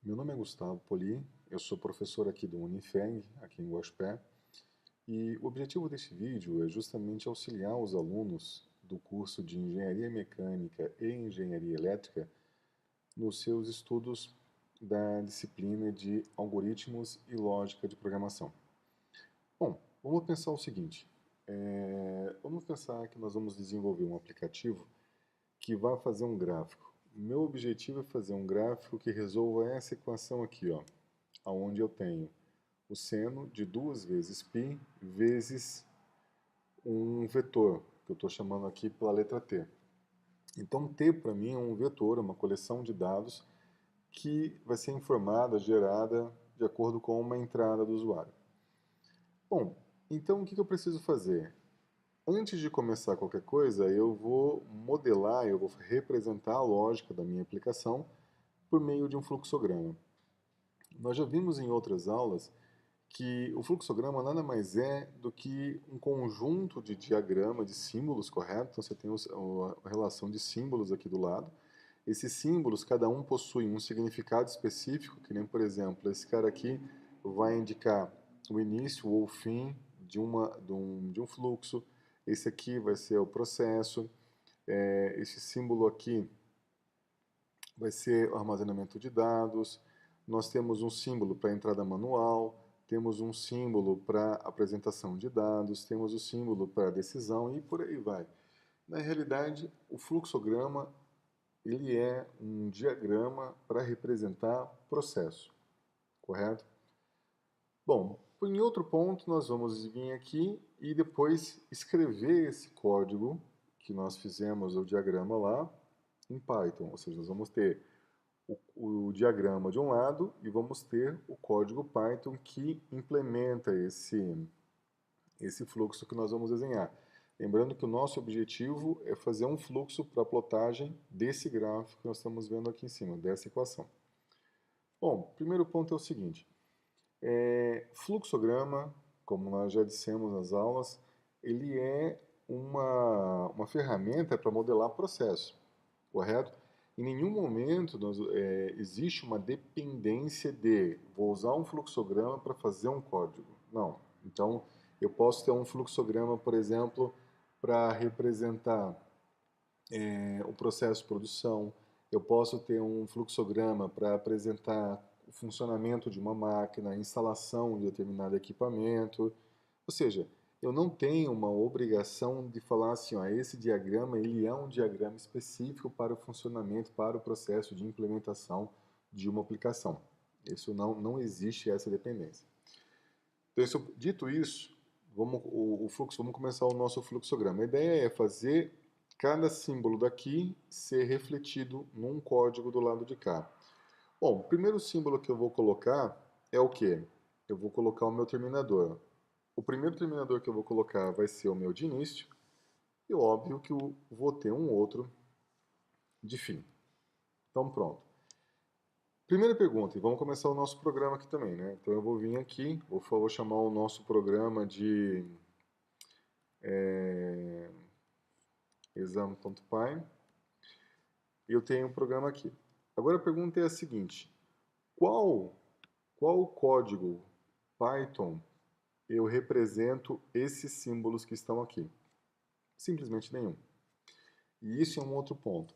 Meu nome é Gustavo Poli, eu sou professor aqui do Unifeng, aqui em Guaxupé, e o objetivo deste vídeo é justamente auxiliar os alunos do curso de Engenharia Mecânica e Engenharia Elétrica nos seus estudos da disciplina de Algoritmos e Lógica de Programação. Bom, vamos pensar o seguinte, vamos pensar que nós vamos desenvolver um aplicativo que vai fazer um gráfico. Meu objetivo é fazer um gráfico que resolva essa equação aqui, ó, onde eu tenho o seno de 2 vezes π vezes um vetor, que eu estou chamando aqui pela letra t. Então, t para mim é um vetor, é uma coleção de dados que vai ser informada, gerada de acordo com uma entrada do usuário. Bom, então o que eu preciso fazer? Antes de começar qualquer coisa, eu vou modelar, eu vou representar a lógica da minha aplicação por meio de um fluxograma. Nós já vimos em outras aulas que o fluxograma nada mais é do que um conjunto de diagrama de símbolos, correto? Então você tem a relação de símbolos aqui do lado. Esses símbolos, cada um possui um significado específico, que nem, por exemplo, esse cara aqui vai indicar o início ou o fim de um fluxo. Esse aqui vai ser o processo. Esse símbolo aqui vai ser o armazenamento de dados. Nós temos um símbolo para entrada manual, temos um símbolo para apresentação de dados, temos o símbolo para decisão e por aí vai. Na realidade, o fluxograma ele é um diagrama para representar processo, correto? Bom, em outro ponto nós vamos vir aqui e depois escrever esse código que nós fizemos o diagrama lá em Python, ou seja, nós vamos ter o diagrama de um lado e vamos ter o código Python que implementa esse fluxo que nós vamos desenhar. Lembrando que o nosso objetivo é fazer um fluxo para a plotagem desse gráfico que nós estamos vendo aqui em cima, dessa equação. Bom, o primeiro ponto é o seguinte, fluxograma, como nós já dissemos nas aulas, ele é uma ferramenta para modelar processo, correto? Em nenhum momento existe uma dependência de vou usar um fluxograma para fazer um código. Não. Então, eu posso ter um fluxograma, por exemplo, para representar o processo de produção. Eu posso ter um fluxograma para apresentar o funcionamento de uma máquina, a instalação de determinado equipamento. Ou seja, eu não tenho uma obrigação de falar assim, ó, esse diagrama ele é um diagrama específico para o funcionamento, para o processo de implementação de uma aplicação. Isso não existe essa dependência. Então, dito isso, vamos começar o nosso fluxograma. A ideia é fazer cada símbolo daqui ser refletido num código do lado de cá. Bom, o primeiro símbolo que eu vou colocar é o quê? Eu vou colocar o meu terminador. O primeiro terminador que eu vou colocar vai ser o meu de início, e óbvio que eu vou ter um outro de fim. Então pronto. Primeira pergunta, e vamos começar o nosso programa aqui também, né? Então eu vou vir aqui, vou chamar o nosso programa de exam.py, e eu tenho um programa aqui. Agora a pergunta é a seguinte, qual código Python eu represento esses símbolos que estão aqui? Simplesmente nenhum. E isso é um outro ponto.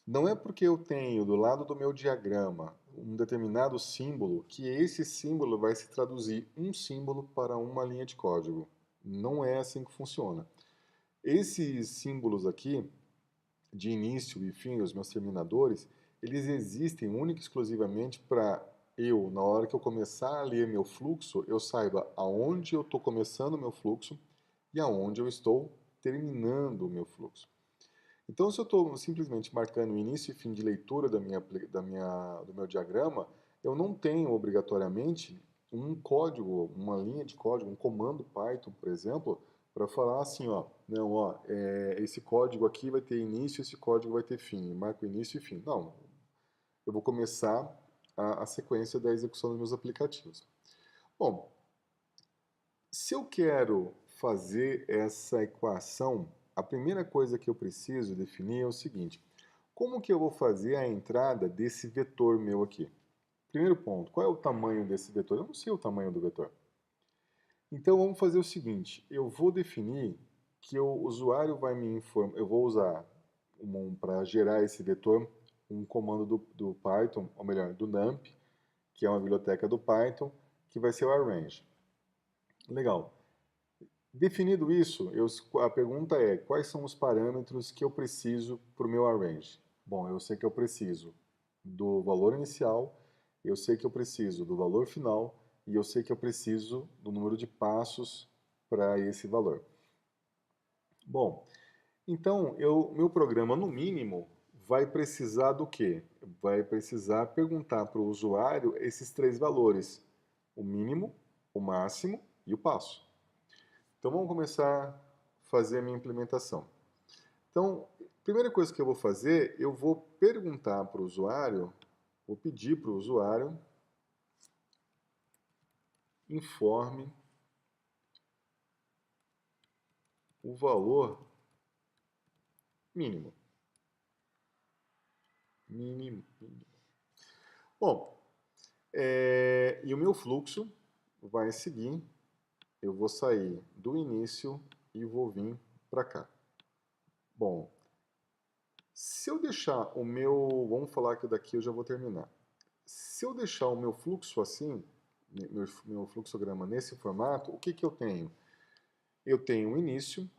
Não é porque eu tenho do lado do meu diagrama um determinado símbolo que esse símbolo vai se traduzir um símbolo para uma linha de código. Não é assim que funciona. Esses símbolos aqui, de início e fim, os meus terminadores, eles existem única e exclusivamente para eu, na hora que eu começar a ler meu fluxo, eu saiba aonde eu estou começando o meu fluxo e aonde eu estou terminando o meu fluxo. Então, se eu estou simplesmente marcando o início e fim de leitura do meu diagrama, eu não tenho obrigatoriamente um código, uma linha de código, um comando Python, por exemplo, para falar assim, ó, não, ó, esse código aqui vai ter início, esse código vai ter fim, marco início e fim. Não, eu vou começar a sequência da execução dos meus aplicativos. Bom, se eu quero fazer essa equação, a primeira coisa que eu preciso definir é o seguinte, como que eu vou fazer a entrada desse vetor meu aqui? Primeiro ponto, qual é o tamanho desse vetor? Eu não sei o tamanho do vetor. Então vamos fazer o seguinte, eu vou definir que o usuário vai me informar, eu vou usar para gerar esse vetor um comando do Python, ou melhor, do NumPy, que é uma biblioteca do Python, que vai ser o arrange. Legal. Definido isso, a pergunta é, quais são os parâmetros que eu preciso para o meu arrange? Bom, eu sei que eu preciso do valor inicial, eu sei que eu preciso do valor final e eu sei que eu preciso do número de passos para esse valor. Bom, então meu programa, no mínimo, vai precisar do quê? Vai precisar perguntar para o usuário esses três valores, o mínimo, o máximo e o passo. Então vamos começar a fazer a minha implementação. Então, a primeira coisa que eu vou fazer, eu vou perguntar para o usuário, vou pedir para o usuário, informe o valor mínimo. Mínimo. Bom, e o meu fluxo vai seguir, eu vou sair do início e vou vir para cá. Bom, se eu deixar o meu, vamos falar que daqui eu já vou terminar. Se eu deixar o meu fluxo assim, meu fluxograma nesse formato, o que que eu tenho? Eu tenho um início,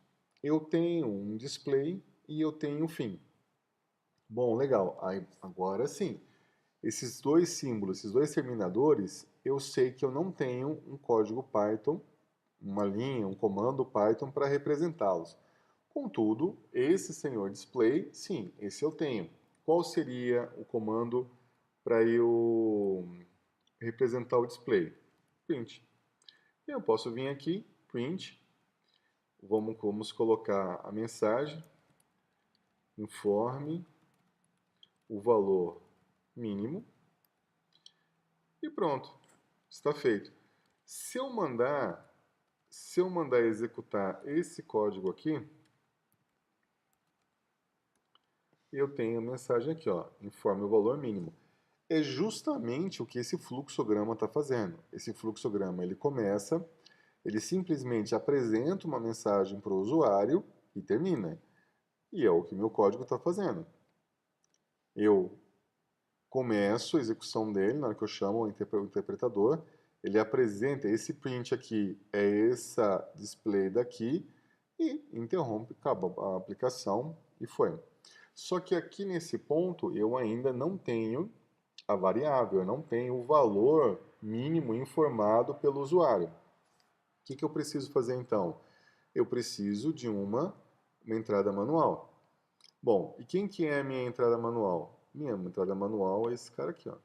eu tenho um display e eu tenho um fim. Bom, legal. Aí, agora sim, esses dois símbolos, esses dois terminadores, eu sei que eu não tenho um código Python, uma linha, um comando Python para representá-los. Contudo, esse senhor display, sim, esse eu tenho. Qual seria o comando para eu representar o display? Print. Eu posso vir aqui, print, vamos colocar a mensagem, informe o valor mínimo e pronto, está feito. Se eu mandar executar esse código aqui, eu tenho a mensagem aqui, ó, informe o valor mínimo. É justamente o que esse fluxograma está fazendo. Esse fluxograma ele começa, ele simplesmente apresenta uma mensagem para o usuário e termina. E é o que meu código está fazendo. Eu começo a execução dele, na hora que eu chamo o interpretador, ele apresenta esse print aqui, é essa display daqui, e interrompe, acaba a aplicação e foi. Só que aqui nesse ponto eu ainda não tenho a variável, eu não tenho o valor mínimo informado pelo usuário. O que eu preciso fazer então? Eu preciso de uma entrada manual. Bom, e quem que é a minha entrada manual? Minha entrada manual é esse cara aqui, ó.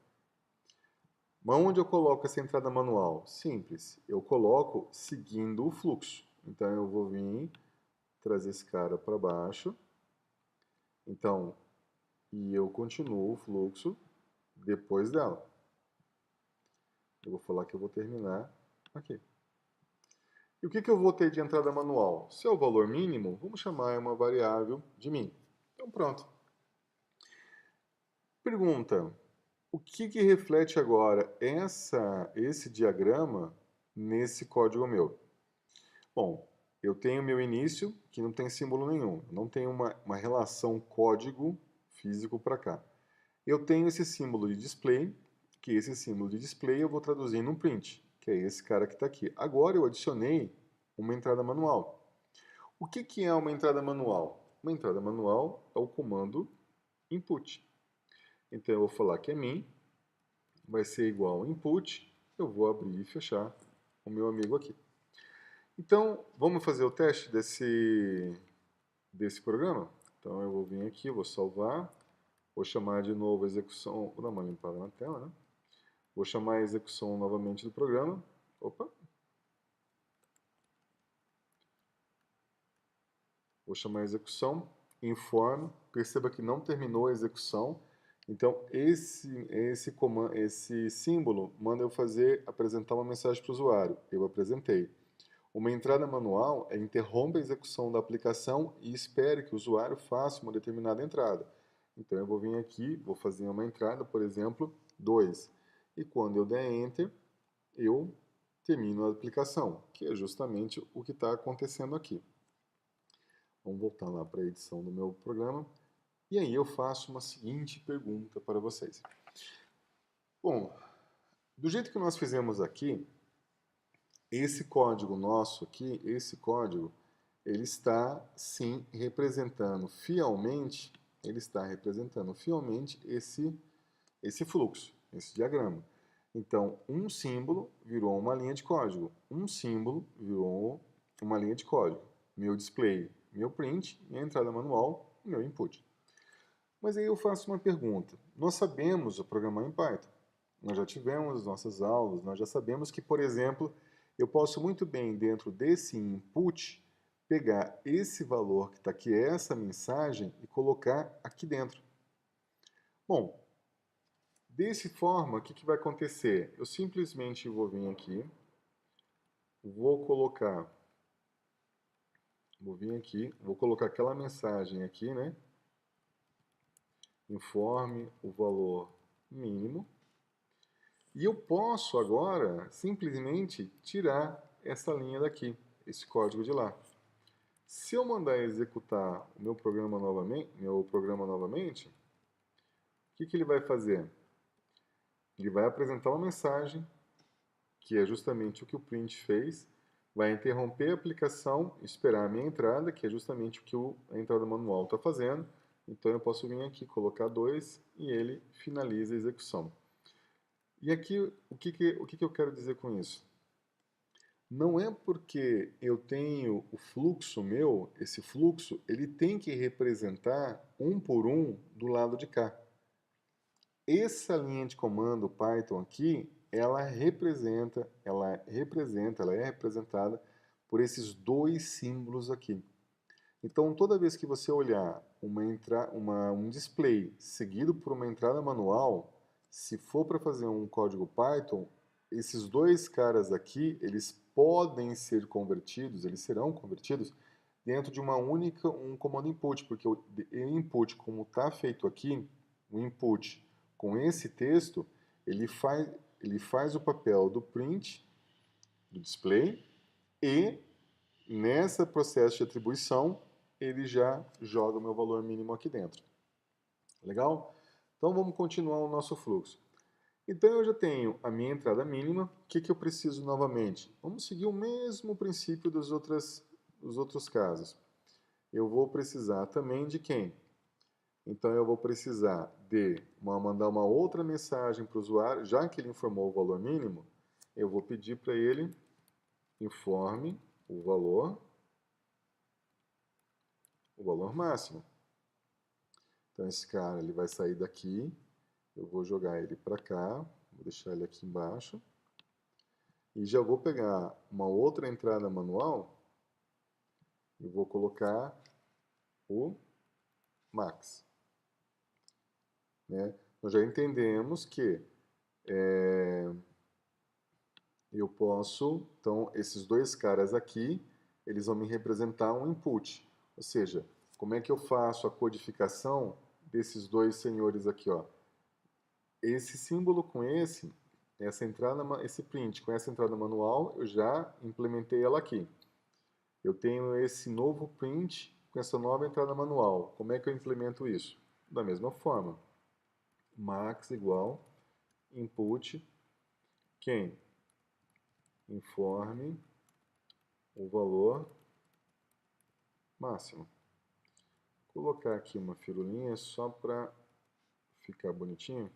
Mas onde eu coloco essa entrada manual? Simples, eu coloco seguindo o fluxo. Então eu vou vir trazer esse cara para baixo. Então, e eu continuo o fluxo depois dela. Eu vou falar que eu vou terminar aqui. E o que eu vou ter de entrada manual? Se é o valor mínimo, vamos chamar uma variável de min. Então pronto. Pergunta, o que reflete agora esse diagrama nesse código meu? Bom, eu tenho meu início, que não tem símbolo nenhum. Não tem uma relação código físico para cá. Eu tenho esse símbolo de display, que esse símbolo de display eu vou traduzir num print, que é esse cara que está aqui. Agora eu adicionei uma entrada manual. O que é uma entrada manual? Uma entrada manual é o comando input. Então eu vou falar que é min, vai ser igual a input, eu vou abrir e fechar o meu amigo aqui. Então, vamos fazer o teste desse programa? Então eu vou vir aqui, vou salvar, vou chamar de novo a execução, vou dar uma limpada na tela, né? Vou chamar a execução novamente do programa. Opa! Vou chamar a execução, informe, perceba que não terminou a execução. Então, esse símbolo manda eu apresentar uma mensagem para o usuário. Eu apresentei. Uma entrada manual interrompe a execução da aplicação e espere que o usuário faça uma determinada entrada. Então, eu vou vir aqui, vou fazer uma entrada, por exemplo, 2. e quando eu der Enter, eu termino a aplicação, que é justamente o que está acontecendo aqui. Vamos voltar lá para a edição do meu programa. E aí eu faço uma seguinte pergunta para vocês. Bom, do jeito que nós fizemos aqui, esse código nosso aqui, esse código, ele está sim representando fielmente, esse fluxo, esse diagrama. Então, um símbolo virou uma linha de código, um símbolo virou uma linha de código. Meu display, meu print, minha entrada manual, meu input. Mas aí eu faço uma pergunta. Nós sabemos programar em Python. Nós já tivemos as nossas aulas, nós já sabemos que, por exemplo, eu posso muito bem, dentro desse input, pegar esse valor que está aqui, essa mensagem, e colocar aqui dentro. Bom, dessa forma, o que vai acontecer? Eu simplesmente vou vir aqui, vou colocar aquela mensagem aqui, né? Informe o valor mínimo. E eu posso agora simplesmente tirar essa linha daqui, esse código de lá. Se eu mandar executar o meu programa novamente, o que ele vai fazer? Ele vai apresentar uma mensagem, que é justamente o que o print fez, vai interromper a aplicação, esperar a minha entrada, que é justamente o que a entrada manual está fazendo. Então eu posso vir aqui, colocar 2 e ele finaliza a execução. E aqui, o que eu quero dizer com isso? Não é porque eu tenho o fluxo meu, esse fluxo, ele tem que representar um por um do lado de cá. Essa linha de comando Python aqui, ela é representada por esses dois símbolos aqui. Então, toda vez que você olhar um display seguido por uma entrada manual, se for para fazer um código Python, esses dois caras aqui, eles podem ser convertidos, eles serão convertidos dentro de um comando input, porque o input, como está feito aqui, o input com esse texto, ele faz o papel do print, do display, e nesse processo de atribuição, ele já joga o meu valor mínimo aqui dentro. Legal? Então vamos continuar o nosso fluxo. Então eu já tenho a minha entrada mínima. O que eu preciso novamente? Vamos seguir o mesmo princípio dos outros casos. Eu vou precisar também de quem? Então eu vou precisar de mandar uma outra mensagem para o usuário, já que ele informou o valor mínimo, eu vou pedir para ele informe o valor máximo. Então esse cara ele vai sair daqui, eu vou jogar ele para cá, vou deixar ele aqui embaixo, e já vou pegar uma outra entrada manual e vou colocar o max. Né? Nós já entendemos que eu posso, então esses dois caras aqui, eles vão me representar um input. Ou seja, como é que eu faço a codificação desses dois senhores aqui, ó? Esse símbolo com esse print com essa entrada manual, eu já implementei ela aqui. Eu tenho esse novo print com essa nova entrada manual. Como é que eu implemento isso? Da mesma forma. Max igual input quem? Informe o valor máximo. Vou colocar aqui uma firulinha só para ficar bonitinho.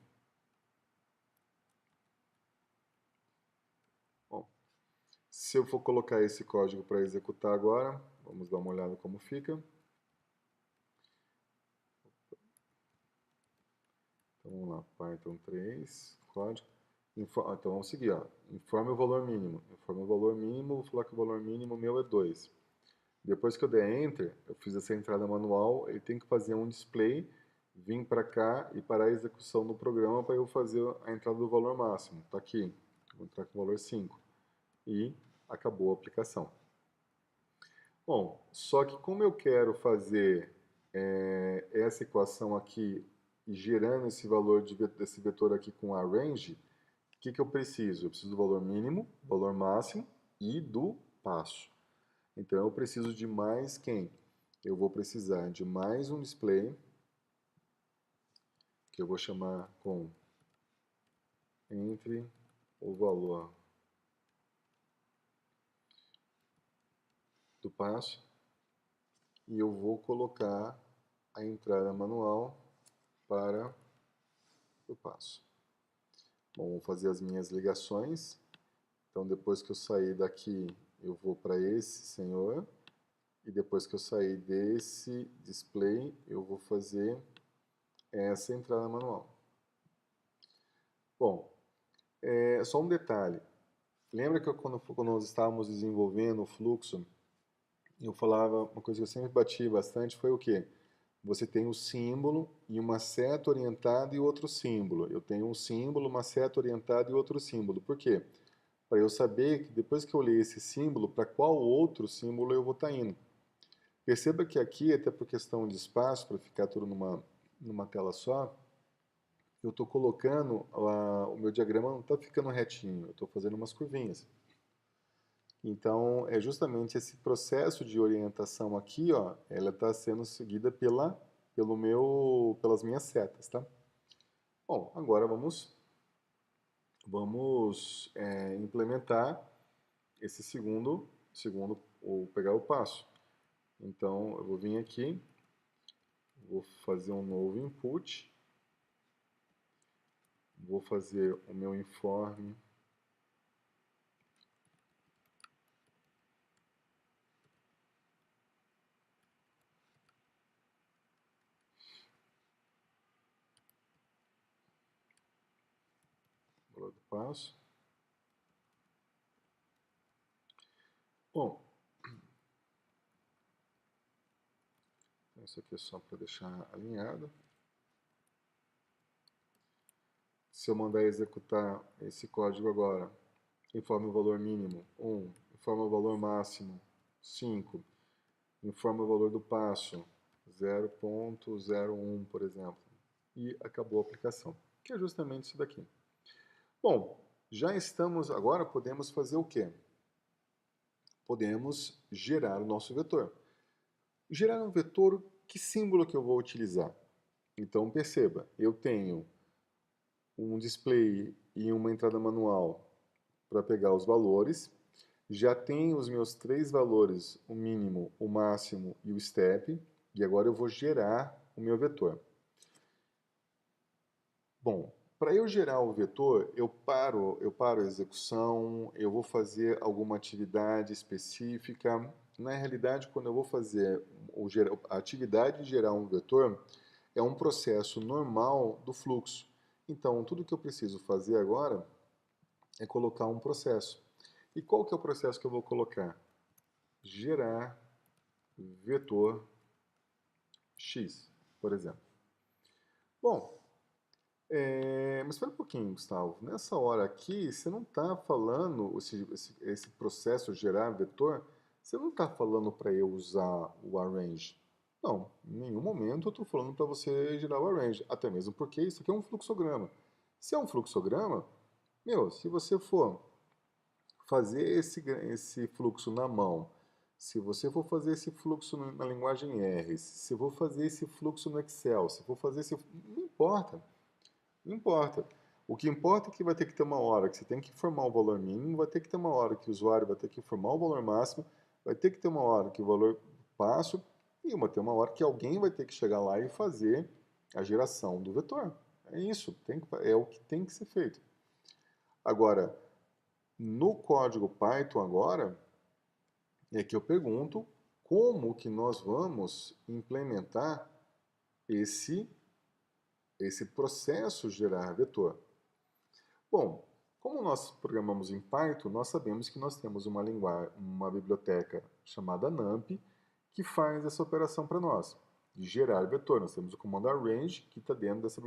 Bom, se eu for colocar esse código para executar agora, vamos dar uma olhada como fica. Então vamos lá, Python 3, código. Então vamos seguir, ó. Informe o valor mínimo. Informe o valor mínimo, vou falar que o valor mínimo meu é 2. Depois que eu der Enter, eu fiz essa entrada manual, ele tem que fazer um display, vir para cá e parar a execução do programa para eu fazer a entrada do valor máximo. Está aqui, vou entrar com o valor 5. E acabou a aplicação. Bom, só que como eu quero fazer essa equação aqui e gerando esse valor desse vetor aqui com a range, que eu preciso? Eu preciso do valor mínimo, valor máximo e do passo. Então eu preciso de mais quem? Eu vou precisar de mais um display, que eu vou chamar com entre o valor do passo e eu vou colocar a entrada manual para o passo. Bom, vou fazer as minhas ligações. Então depois que eu sair daqui, eu vou para esse senhor. E depois que eu sair desse display, eu vou fazer essa entrada manual. Bom, só um detalhe. Lembra que quando nós estávamos desenvolvendo o fluxo, eu falava, uma coisa que eu sempre bati bastante foi o quê? Você tem um símbolo e uma seta orientada e outro símbolo. Eu tenho um símbolo, uma seta orientada e outro símbolo. Por quê? Para eu saber que depois que eu ler esse símbolo, para qual outro símbolo eu vou estar indo. Perceba que aqui, até por questão de espaço, para ficar tudo numa tela só, eu estou colocando, o meu diagrama não está ficando retinho, eu estou fazendo umas curvinhas. Então, é justamente esse processo de orientação aqui, ó, ela está sendo seguida pelas minhas setas, tá? Bom, agora vamos implementar esse ou pegar o passo. Então, eu vou vir aqui, vou fazer um novo input, vou fazer o meu informe valor do passo. Bom, isso aqui é só para deixar alinhado. Se eu mandar executar esse código agora, informe o valor mínimo 1, informe o valor máximo 5, informe o valor do passo 0.01, por exemplo, e acabou a aplicação, que é justamente isso daqui. Bom, já estamos, agora podemos fazer o quê? Podemos gerar o nosso vetor. Gerar um vetor, que símbolo que eu vou utilizar? Então perceba, eu tenho um display e uma entrada manual para pegar os valores. Já tenho os meus três valores, o mínimo, o máximo e o step. E agora eu vou gerar o meu vetor. Bom, para eu gerar o vetor, eu paro a execução, eu vou fazer alguma atividade específica. Na realidade, quando eu vou fazer a atividade de gerar um vetor, é um processo normal do fluxo. Então, tudo que eu preciso fazer agora é colocar um processo. E qual que é o processo que eu vou colocar? Gerar vetor x, por exemplo. Bom, mas espera um pouquinho, Gustavo. Nessa hora aqui, você não está falando, esse processo gerar vetor, você não está falando para eu usar o arrange. Não, em nenhum momento eu estou falando para você gerar o arrange. Até mesmo porque isso aqui é um fluxograma. Se é um fluxograma, se você for fazer esse fluxo na mão, se você for fazer esse fluxo na linguagem R, se eu for fazer esse fluxo no Excel, se for fazer esse... Não importa. Não importa. O que importa é que vai ter que ter uma hora que você tem que informar o valor mínimo, vai ter que ter uma hora que o usuário vai ter que informar o valor máximo, vai ter que ter uma hora que o valor passo e vai ter uma hora que alguém vai ter que chegar lá e fazer a geração do vetor. É isso, é o que tem que ser feito. Agora, no código Python agora, é que eu pergunto como que nós vamos implementar esse processo gerar vetor. Bom, como nós programamos em Python, nós sabemos que nós temos uma biblioteca chamada NumPy que faz essa operação para nós, de gerar vetor. Nós temos o comando arrange que está dentro dessa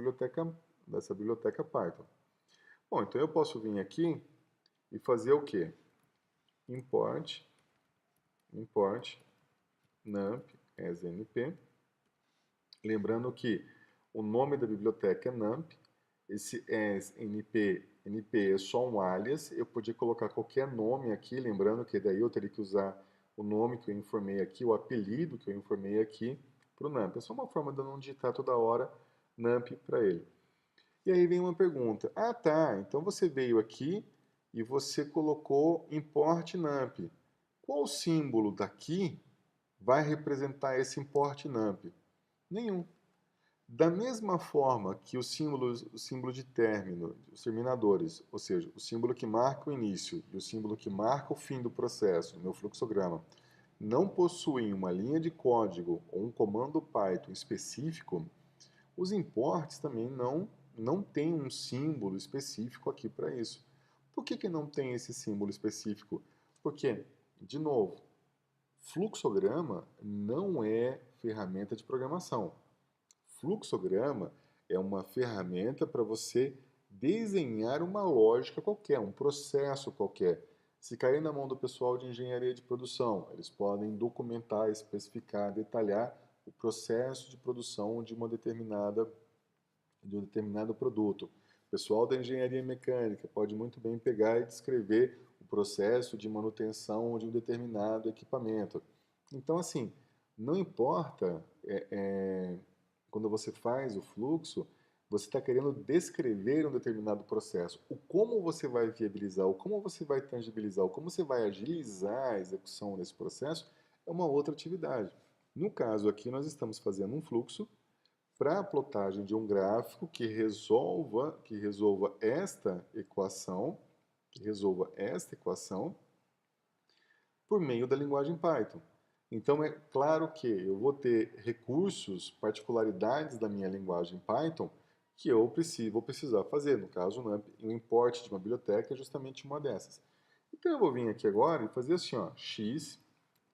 biblioteca Python. Bom, então eu posso vir aqui e fazer o quê? Import nump as np. Lembrando que o nome da biblioteca é NumPy Esse NP é só um alias, eu podia colocar qualquer nome aqui, lembrando que daí eu teria que usar o nome que eu informei aqui, o apelido que eu informei aqui para o NUMP. É só uma forma de eu não digitar toda hora NUMP para ele. E aí vem uma pergunta. Ah, tá, então você veio aqui e você colocou import NUMP. Qual símbolo daqui vai representar esse import NUMP? Nenhum. Da mesma forma que o símbolo de término, os terminadores, ou seja, o símbolo que marca o início e o símbolo que marca o fim do processo, no meu fluxograma, não possuem uma linha de código ou um comando Python específico, os imports também não têm um símbolo específico aqui para isso. Por que não tem esse símbolo específico? Porque, de novo, fluxograma não é ferramenta de programação. Fluxograma é uma ferramenta para você desenhar uma lógica qualquer, um processo qualquer. Se cair na mão do pessoal de engenharia de produção, eles podem documentar, especificar, detalhar o processo de produção de um determinado produto. O pessoal da engenharia mecânica pode muito bem pegar e descrever o processo de manutenção de um determinado equipamento. Então, assim, não importa quando você faz o fluxo, você está querendo descrever um determinado processo. O como você vai viabilizar, o como você vai tangibilizar, o como você vai agilizar a execução desse processo é uma outra atividade. No caso aqui, nós estamos fazendo um fluxo para a plotagem de um gráfico que resolva esta equação por meio da linguagem Python. Então é claro que eu vou ter recursos, particularidades da minha linguagem Python que vou precisar fazer. No caso, o import de uma biblioteca é justamente uma dessas. Então eu vou vir aqui agora e fazer assim, ó, x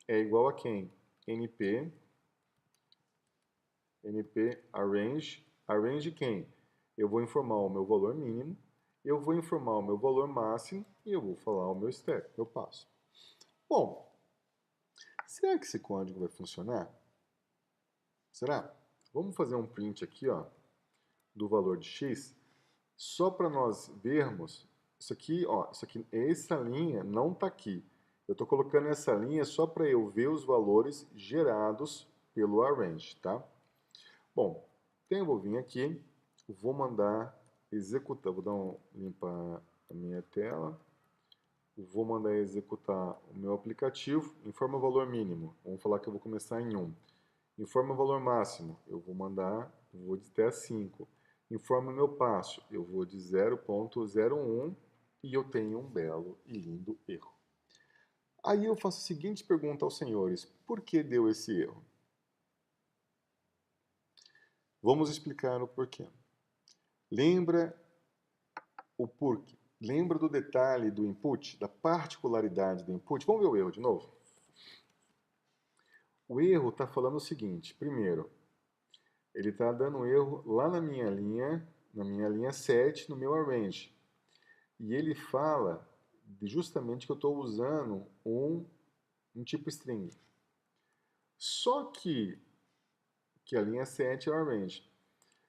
é igual a quem? np arrange, arrange quem? Eu vou informar o meu valor mínimo, eu vou informar o meu valor máximo e eu vou falar o meu step, meu passo. Bom, será que esse código vai funcionar? Será? Vamos fazer um print aqui, ó, do valor de x, só para nós vermos. Isso aqui, ó, essa linha não está aqui. Eu estou colocando essa linha só para eu ver os valores gerados pelo arrange, tá? Bom, então eu vou vir aqui, vou mandar executar, vou dar limpar a minha tela, vou mandar executar o meu aplicativo, informa o valor mínimo, vamos falar que eu vou começar em 1. Informa o valor máximo, eu vou de até 5. Informa o meu passo, eu vou de 0.01 e eu tenho um belo e lindo erro. Aí eu faço a seguinte pergunta aos senhores, por que deu esse erro? Vamos explicar o porquê. Lembra o porquê? Lembra do detalhe do input, da particularidade do input? Vamos ver o erro de novo? O erro está falando o seguinte, primeiro, ele está dando um erro lá na minha linha 7, no meu arrange. E ele fala justamente que eu estou usando um tipo string. Só que a linha 7 é o arrange.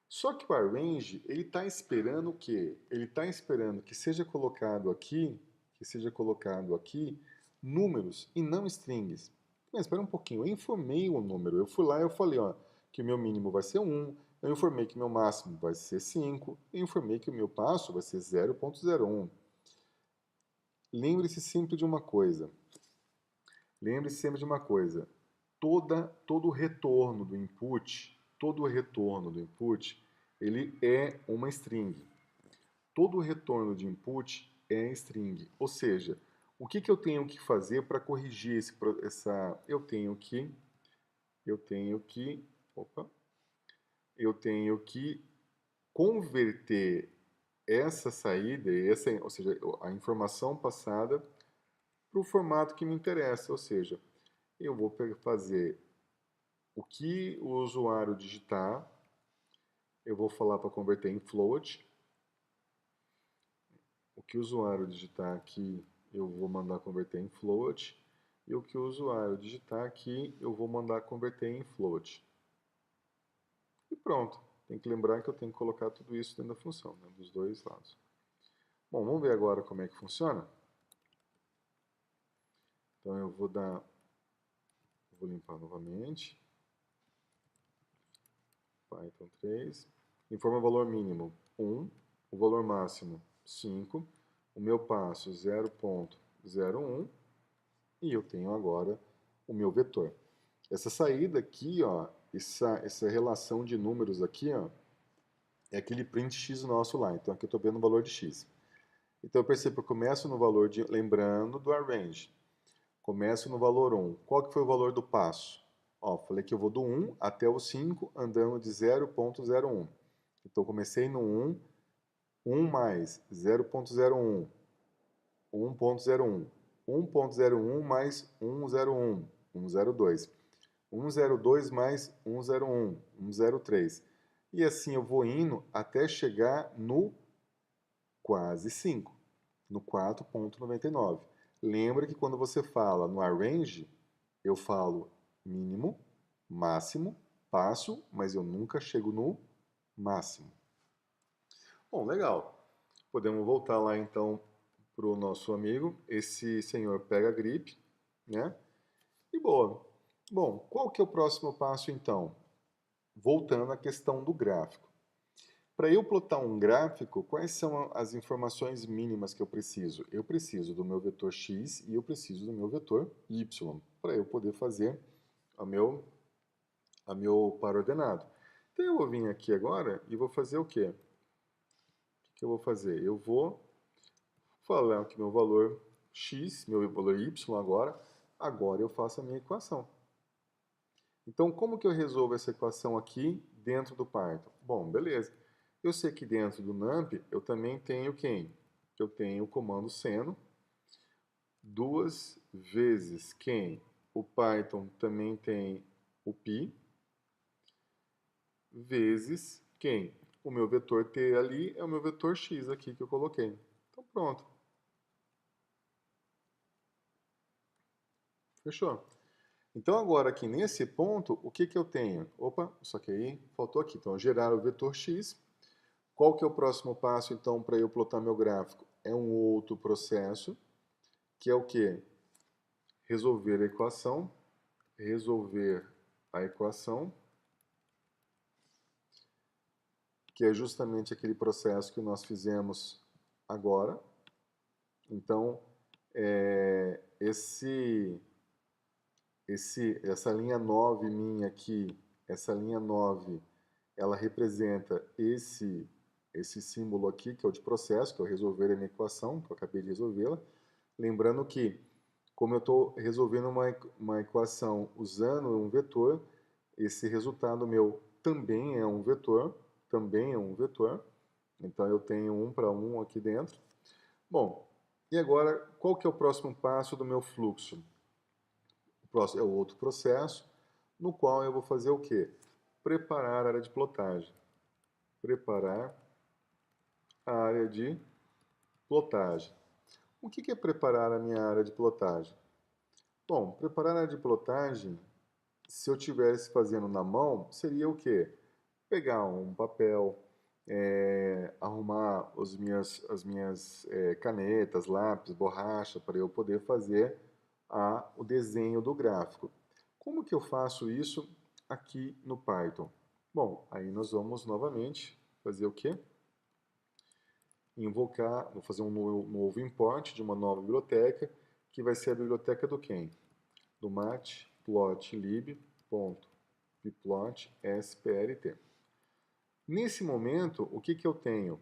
Só que o arrange, ele está esperando o quê? Ele está esperando que seja colocado aqui, números e não strings. Mas espera um pouquinho, eu informei o número. Eu fui lá e eu falei, ó, que o meu mínimo vai ser 1, eu informei que o meu máximo vai ser 5, eu informei que o meu passo vai ser 0.01. Lembre-se sempre de uma coisa. Lembre-se sempre de uma coisa. Todo o retorno do input, ele é uma string. Todo o retorno de input é string. Ou seja, o que eu tenho que fazer para corrigir eu tenho que converter essa saída, ou seja, a informação passada para o formato que me interessa, ou seja, eu vou fazer o que o usuário digitar, eu vou falar para converter em float, o que o usuário digitar aqui eu vou mandar converter em float, e o que o usuário digitar aqui eu vou mandar converter em float. E pronto, tem que lembrar que eu tenho que colocar tudo isso dentro da função, né, dos dois lados. Bom, vamos ver agora como é que funciona. Então eu vou limpar novamente. Python 3. Informa o valor mínimo 1, o valor máximo 5, o meu passo 0.01 e eu tenho agora o meu vetor. Essa saída aqui, ó, essa relação de números aqui, ó, é aquele print x nosso lá. Então aqui eu estou vendo o valor de x. Então eu percebo que eu começo no valor de, lembrando do arrange, começo no valor 1. Qual que foi o valor do passo? Ó, falei que eu vou do 1 até o 5 andando de 0.01. Então comecei no 1, 1 mais 0.01, 1.01, 1.01 mais 1.01, 1.02, 1.02 mais 1.01, 1.03. E assim eu vou indo até chegar no quase 5, no 4.99. Lembra que quando você fala no arrange, eu falo mínimo, máximo, passo, mas eu nunca chego no máximo. Bom, legal. Podemos voltar lá então para o nosso amigo. Esse senhor pega a gripe, né? E boa. Bom, qual que é o próximo passo então? Voltando à questão do gráfico. Para eu plotar um gráfico, quais são as informações mínimas que eu preciso? Eu preciso do meu vetor x e eu preciso do meu vetor y, para eu poder fazer a meu par ordenado. Então eu vou vir aqui agora e vou fazer o quê? O que eu vou fazer? Eu vou falar que meu valor x, meu valor y agora eu faço a minha equação. Então, como que eu resolvo essa equação aqui dentro do Python? Bom, beleza. Eu sei que dentro do NumPy eu também tenho quem? Eu tenho o comando seno, duas vezes quem? O Python também tem o pi, vezes quem? O meu vetor t ali é o meu vetor x aqui que eu coloquei. Então pronto. Fechou? Então agora aqui nesse ponto, o que que eu tenho? Opa, só que aí faltou aqui. Então gerar o vetor x. Qual que é o próximo passo então para eu plotar meu gráfico? É um outro processo, que é o quê? Resolver a equação, que é justamente aquele processo que nós fizemos agora. Então, essa linha 9 minha aqui, essa linha 9, ela representa esse símbolo aqui, que é o de processo, que é o resolver a minha equação, que eu acabei de resolvê-la. Lembrando que, como eu estou resolvendo uma equação usando um vetor, esse resultado meu também é um vetor, Então eu tenho 1 para 1 aqui dentro. Bom, e agora, qual que é o próximo passo do meu fluxo? O próximo é o outro processo, no qual eu vou fazer o quê? Preparar a área de plotagem. Preparar a área de plotagem. O que é preparar a minha área de plotagem? Bom, preparar a área de plotagem, se eu estivesse fazendo na mão, seria o quê? Pegar um papel, arrumar as minhas canetas, lápis, borracha, para eu poder fazer o desenho do gráfico. Como que eu faço isso aqui no Python? Bom, aí nós vamos novamente fazer o quê? Invocar, vou fazer um novo import de uma nova biblioteca, que vai ser a biblioteca do quem? Do matplotlib.pyplot.splt. Nesse momento, o que eu tenho?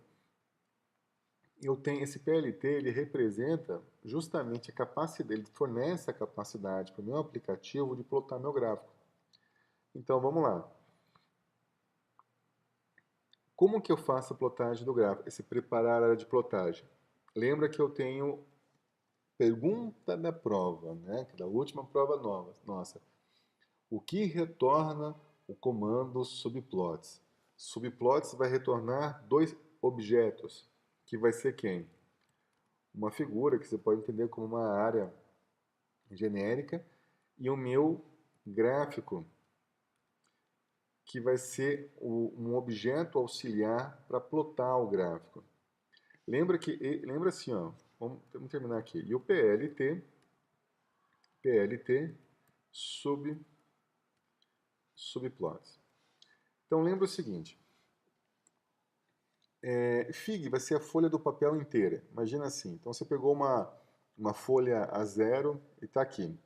Eu tenho esse PLT, ele representa justamente a capacidade, ele fornece a capacidade para o meu aplicativo de plotar meu gráfico. Então vamos lá. Como que eu faço a plotagem do gráfico? Esse preparar a área de plotagem. Lembra que eu tenho pergunta da prova, né? Da última prova nova, nossa. O que retorna o comando subplots? Subplots vai retornar dois objetos, que vai ser quem? Uma figura que você pode entender como uma área genérica e o meu gráfico, que vai ser um objeto auxiliar para plotar o gráfico. Lembra assim, ó, vamos terminar aqui. E o PLT subplots. Então lembra o seguinte, Fig vai ser a folha do papel inteira. Imagina assim, então você pegou uma folha A0 e está aqui.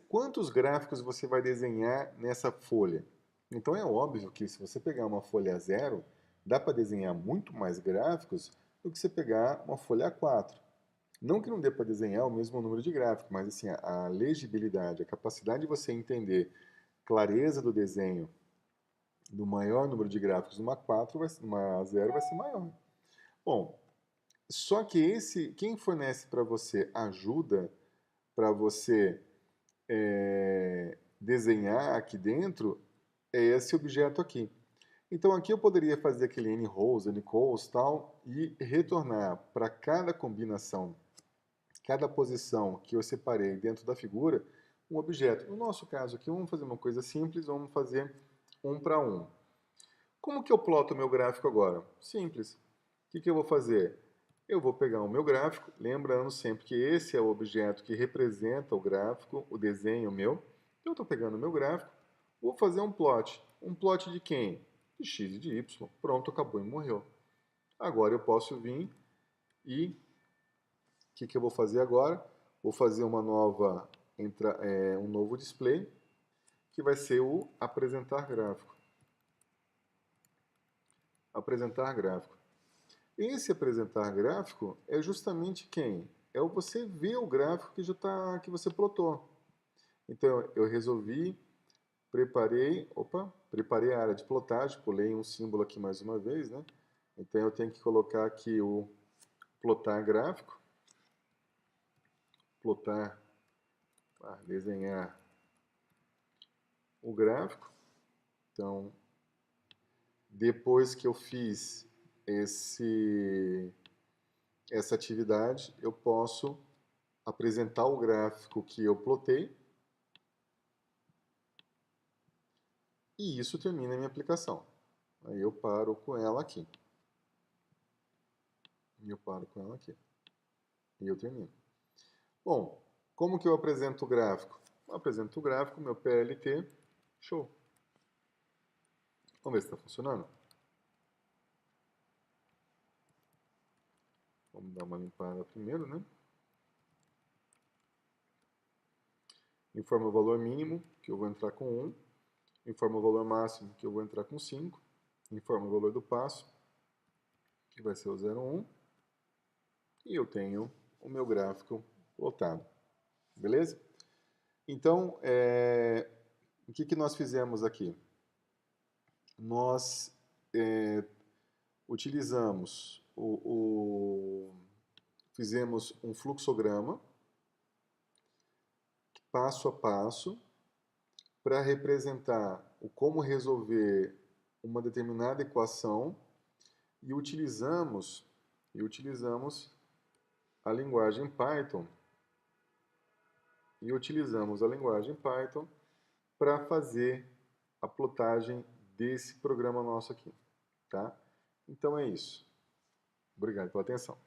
Quantos gráficos você vai desenhar nessa folha? Então é óbvio que se você pegar uma folha A0, dá para desenhar muito mais gráficos do que você pegar uma folha A4. Não que não dê para desenhar o mesmo número de gráficos, mas assim, a legibilidade, a capacidade de você entender clareza do desenho do maior número de gráficos numa 4, numa 0 vai ser maior. Bom, só que quem fornece para você ajuda para você desenhar aqui dentro é esse objeto aqui. Então aqui eu poderia fazer aquele n-rows, n-cols tal e retornar para cada combinação, cada posição que eu separei dentro da figura, um objeto. No nosso caso aqui, vamos fazer uma coisa simples, vamos fazer 1 para 1. Como que eu ploto o meu gráfico agora? Simples. O que eu vou fazer? Eu vou pegar o meu gráfico, lembrando sempre que esse é o objeto que representa o gráfico, o desenho meu. Eu estou pegando o meu gráfico, vou fazer um plot. Um plot de quem? De x e de y. Pronto, acabou e morreu. Agora eu posso vir e... O que eu vou fazer agora? Vou fazer um novo display, que vai ser o apresentar gráfico. Apresentar gráfico. Esse apresentar gráfico é justamente quem? É o você ver o gráfico que você plotou. Então eu resolvi, preparei a área de plotagem, pulei um símbolo aqui mais uma vez, né? Então eu tenho que colocar aqui o plotar gráfico, desenhar o gráfico. Então, depois que eu fiz essa atividade, eu posso apresentar o gráfico que eu plotei e isso termina a minha aplicação. Aí eu paro com ela aqui. E eu termino. Bom, como que eu apresento o gráfico? Eu apresento o gráfico, meu PLT, show. Vamos ver se está funcionando. Vamos dar uma limpada primeiro, né? Informa o valor mínimo, que eu vou entrar com 1. Informa o valor máximo, que eu vou entrar com 5. Informa o valor do passo, que vai ser o 0,1. E eu tenho o meu gráfico plotado. Beleza? Então, o que nós fizemos aqui? Nós utilizamos fizemos um fluxograma passo a passo para representar como resolver uma determinada equação e utilizamos a linguagem Python para fazer a plotagem desse programa nosso aqui, tá? Então é isso. Obrigado pela atenção.